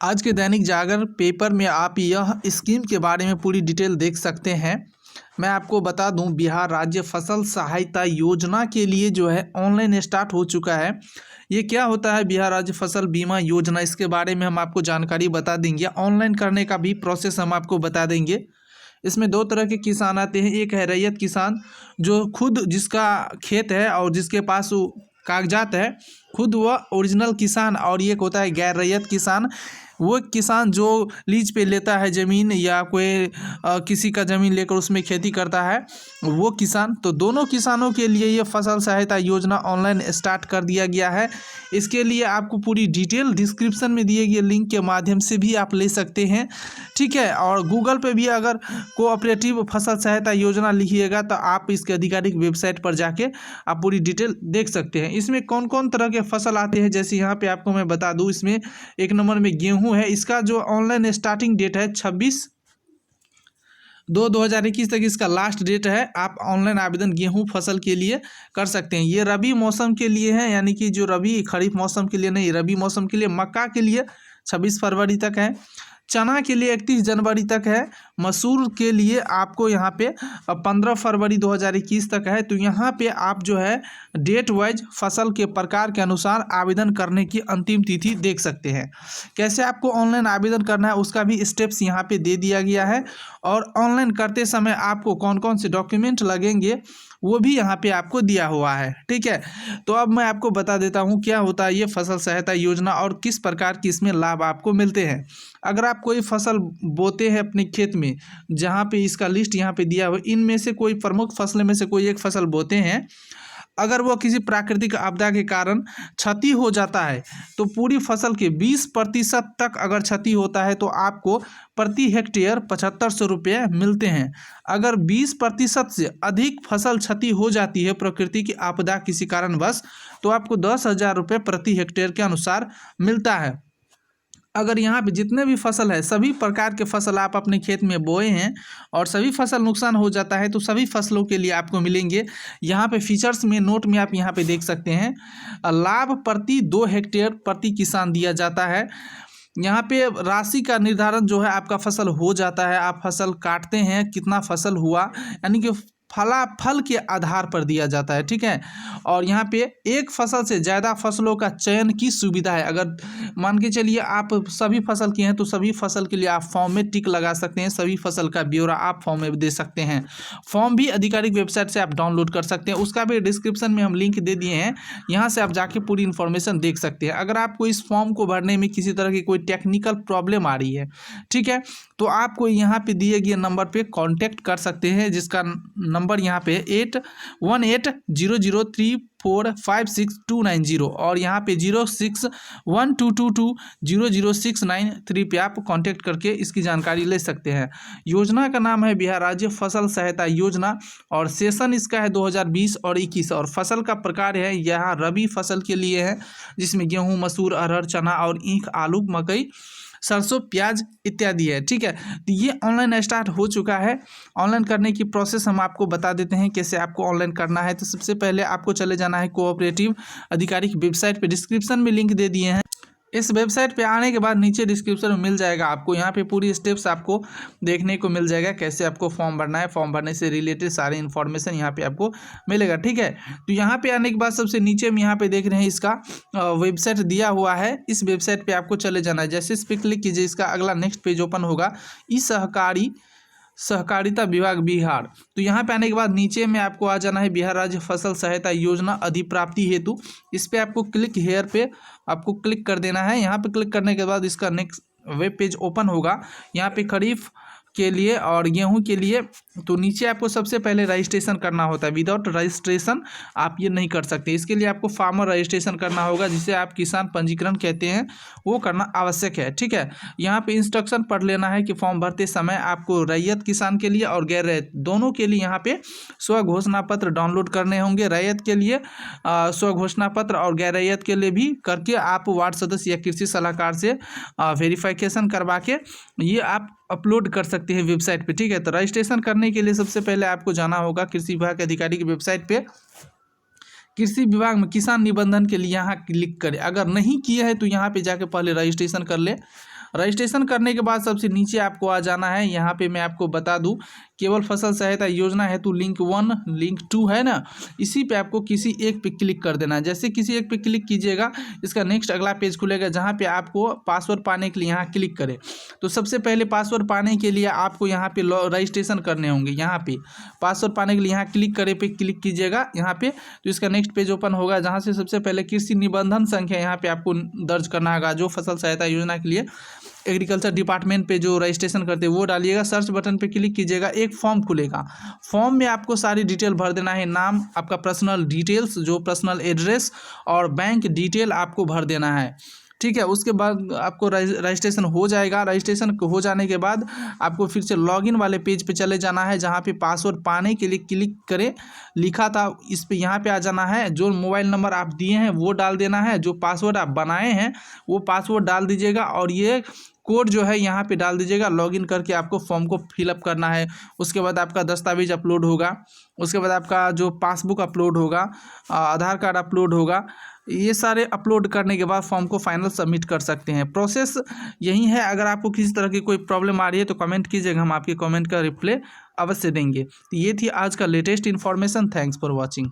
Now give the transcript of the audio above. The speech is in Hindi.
आज के दैनिक जागरण पेपर में आप यह स्कीम के बारे में पूरी डिटेल देख सकते हैं। मैं आपको बता दूं, बिहार राज्य फसल सहायता योजना के लिए जो है ऑनलाइन स्टार्ट हो चुका है। ये क्या होता है बिहार राज्य फसल बीमा योजना, इसके बारे में हम आपको जानकारी बता देंगे। ऑनलाइन करने का भी प्रोसेस हम आपको बता देंगे। इसमें दो तरह के किसान आते हैं। एक है रैयत किसान, जो खुद जिसका खेत है और जिसके पास वो कागजात है, खुद वह ओरिजिनल किसान। और एक होता है गैर रैयत किसान, वो किसान जो लीज पे लेता है ज़मीन या कोई किसी का ज़मीन लेकर उसमें खेती करता है, वो किसान। तो दोनों किसानों के लिए ये फसल सहायता योजना ऑनलाइन स्टार्ट कर दिया गया है। इसके लिए आपको पूरी डिटेल डिस्क्रिप्शन में दिए गए लिंक के माध्यम से भी आप ले सकते हैं, ठीक है। और गूगल पे भी अगर कोऑपरेटिव फसल सहायता योजना लिखिएगा तो आप इसके आधिकारिक वेबसाइट पर जाके आप पूरी डिटेल देख सकते हैं। इसमें कौन कौन तरह के फसल आते हैं, जैसे यहाँ पे आपको मैं बता दूँ। इसमें एक नंबर में गेहूं है। इसका जो ऑनलाइन स्टार्टिंग डेट है 26/2/2021 तक इसका लास्ट डेट है। आप ऑनलाइन आवेदन गेहूं फसल के लिए कर सकते हैं। ये रबी मौसम के लिए है, यानी कि जो रबी खरीफ मौसम के लिए नहीं, रबी मौसम के लिए। मक्का के लिए 26 फरवरी तक है। चना के लिए 31 जनवरी तक है। मसूर के लिए आपको यहाँ पे 15 फरवरी 2021 तक है। तो यहाँ पे आप जो है डेट वाइज फसल के प्रकार के अनुसार आवेदन करने की अंतिम तिथि देख सकते हैं। कैसे आपको ऑनलाइन आवेदन करना है उसका भी स्टेप्स यहाँ पे दे दिया गया है। और ऑनलाइन करते समय आपको कौन कौन से डॉक्यूमेंट लगेंगे वो भी यहाँ पे आपको दिया हुआ है, ठीक है। तो अब मैं आपको बता देता हूँ क्या होता है ये फसल सहायता योजना और किस प्रकार की इसमें लाभ आपको मिलते हैं। अगर आप कोई फसल बोते हैं अपने खेत में, जहाँ पे इसका लिस्ट यहाँ पे दिया हुआ, इनमें से कोई प्रमुख फसल में से कोई एक फसल बोते हैं, अगर वो किसी प्राकृतिक आपदा के कारण क्षति हो जाता है तो पूरी फसल के 20% तक अगर क्षति होता है तो आपको प्रति हेक्टेयर 7500 रुपये मिलते हैं। अगर 20% से अधिक फसल क्षति हो जाती है प्रकृति की आपदा किसी कारणवश, तो आपको 10,000 रुपये प्रति हेक्टेयर के अनुसार मिलता है। अगर यहाँ पे जितने भी फसल है, सभी प्रकार के फसल आप अपने खेत में बोए हैं और सभी फसल नुकसान हो जाता है, तो सभी फसलों के लिए आपको मिलेंगे। यहाँ पे फीचर्स में नोट में आप यहाँ पे देख सकते हैं, लाभ प्रति 2 हेक्टेयर प्रति किसान दिया जाता है। यहाँ पे राशि का निर्धारण जो है आपका फसल हो जाता है, आप फसल काटते हैं, कितना फसल हुआ, यानी कि फलाफल के आधार पर दिया जाता है, ठीक है। और यहाँ पे एक फसल से ज़्यादा फसलों का चयन की सुविधा है। अगर मान के चलिए आप सभी फसल की हैं तो सभी फसल के लिए आप फॉर्म में टिक लगा सकते हैं। सभी फसल का ब्यौरा आप फॉर्म में दे सकते हैं। फॉर्म भी आधिकारिक वेबसाइट से आप डाउनलोड कर सकते हैं, उसका भी डिस्क्रिप्शन में हम लिंक दे दिए हैं, यहाँ से आप जाके पूरी इन्फॉर्मेशन देख सकते हैं। अगर आपको इस फॉर्म को भरने में किसी तरह की कोई टेक्निकल प्रॉब्लम आ रही है, ठीक है, तो आपको यहाँ पे दिए गए नंबर पे कांटेक्ट कर सकते हैं, जिसका नंबर यहाँ पे 818003456290 और यहाँ पे 0612220069 पे आप कांटेक्ट करके इसकी जानकारी ले सकते हैं। योजना का नाम है बिहार राज्य फसल सहायता योजना और सेशन इसका है 2020 और 21। और फसल का प्रकार है यहाँ रबी फसल के लिए है, जिसमें गेहूँ, मसूर, अरहर, चना और ईख, आलू, मकई, सरसों, प्याज इत्यादि है, ठीक है। तो ये ऑनलाइन स्टार्ट हो चुका है। ऑनलाइन करने की प्रोसेस हम आपको बता देते हैं कैसे आपको ऑनलाइन करना है। तो सबसे पहले आपको चले जाना है कोऑपरेटिव आधिकारिक वेबसाइट पे, डिस्क्रिप्शन में लिंक दे दिए हैं। इस वेबसाइट पे आने के बाद नीचे डिस्क्रिप्शन में मिल जाएगा आपको, यहाँ पे पूरी स्टेप्स आपको देखने को मिल जाएगा, कैसे आपको फॉर्म भरना है। फॉर्म भरने से रिलेटेड सारी इन्फॉर्मेशन यहाँ पे आपको मिलेगा, ठीक है। तो यहाँ पे आने के बाद सबसे नीचे में यहाँ पे देख रहे हैं इसका वेबसाइट दिया हुआ है। इस वेबसाइट पे आपको चले जाना है। जैसे इस पर क्लिक कीजिए, इसका अगला नेक्स्ट पेज ओपन होगा, ई सहकारिता विभाग बिहार। तो यहाँ पे आने के बाद नीचे में आपको आ जाना है बिहार राज्य फसल सहायता योजना अधिप्राप्ति हेतु। इस पे आपको क्लिक हेयर पे आपको क्लिक कर देना है। यहाँ पे क्लिक करने के बाद इसका नेक्स्ट वेब पेज ओपन होगा। यहाँ पे खरीफ के लिए और गेहूं के लिए तो नीचे आपको सबसे पहले रजिस्ट्रेशन करना होता है। विदाउट रजिस्ट्रेशन आप ये नहीं कर सकते। इसके लिए आपको फार्मर रजिस्ट्रेशन करना होगा, जिसे आप किसान पंजीकरण कहते हैं, वो करना आवश्यक है, ठीक है। यहाँ पे इंस्ट्रक्शन पढ़ लेना है कि फॉर्म भरते समय आपको रैयत किसान के लिए और गैर रैयत दोनों के लिए यहाँ पे स्व घोषणा पत्र डाउनलोड करने होंगे। रैयत के लिए स्व घोषणा पत्र और गैर रैयत के लिए भी करके आप वार्ड सदस्य या कृषि सलाहकार से वेरिफिकेशन करवा के ये आप अपलोड कर सकते हैं वेबसाइट पे, ठीक है। तो रजिस्ट्रेशन करने के लिए सबसे पहले आपको जाना होगा कृषि विभाग के अधिकारी की वेबसाइट पे। कृषि विभाग में किसान निबंधन के लिए यहाँ क्लिक करें। अगर नहीं किया है तो यहाँ पे जाके पहले रजिस्ट्रेशन कर ले। रजिस्ट्रेशन करने के बाद सबसे नीचे आपको आ जाना है। यहाँ पे मैं आपको बता दूं, केवल फसल सहायता योजना हेतु लिंक 1 लिंक 2 है ना, इसी पे आपको किसी एक पे क्लिक कर देना है। जैसे किसी एक पे क्लिक कीजिएगा, इसका नेक्स्ट अगला पेज खुलेगा जहाँ पे आपको पासवर्ड पाने के लिए यहाँ क्लिक करें। तो सबसे पहले पासवर्ड पाने के लिए आपको यहाँ पे रजिस्ट्रेशन करने होंगे। यहाँ पे पासवर्ड पाने के लिए यहाँ क्लिक करे पे क्लिक कीजिएगा यहाँ पे, तो इसका नेक्स्ट पेज ओपन होगा जहाँ से सबसे पहले कृषि निबंधन संख्या यहाँ पे आपको दर्ज करना होगा। जो फसल सहायता योजना के लिए एग्रीकल्चर डिपार्टमेंट पे जो रजिस्ट्रेशन करते हैं वो डालिएगा। सर्च बटन पे क्लिक कीजिएगा, एक फॉर्म खुलेगा। फॉर्म में आपको सारी डिटेल भर देना है। नाम, आपका पर्सनल डिटेल्स, जो पर्सनल एड्रेस और बैंक डिटेल आपको भर देना है। ठीक है, उसके बाद आपको रजिस्ट्रेशन हो जाएगा। रजिस्ट्रेशन हो जाने के बाद आपको फिर से लॉगिन वाले पेज पे चले जाना है जहाँ पे पासवर्ड पाने के लिए क्लिक करें लिखा था, इस पे यहाँ पे आ जाना है। जो मोबाइल नंबर आप दिए हैं वो डाल देना है, जो पासवर्ड आप बनाए हैं वो पासवर्ड डाल दीजिएगा और ये कोड जो है यहाँ पे डाल दीजिएगा। लॉगिन करके आपको फॉर्म को फिलअप करना है। उसके बाद आपका दस्तावेज अपलोड होगा, उसके बाद आपका जो पासबुक अपलोड होगा, आधार कार्ड अपलोड होगा। ये सारे अपलोड करने के बाद फॉर्म को फाइनल सबमिट कर सकते हैं। प्रोसेस यही है। अगर आपको किसी तरह की कोई प्रॉब्लम आ रही है तो कमेंट कीजिएगा, हम आपके कमेंट का रिप्लाई अवश्य देंगे। तो ये थी आज का latest information. Thanks for watching.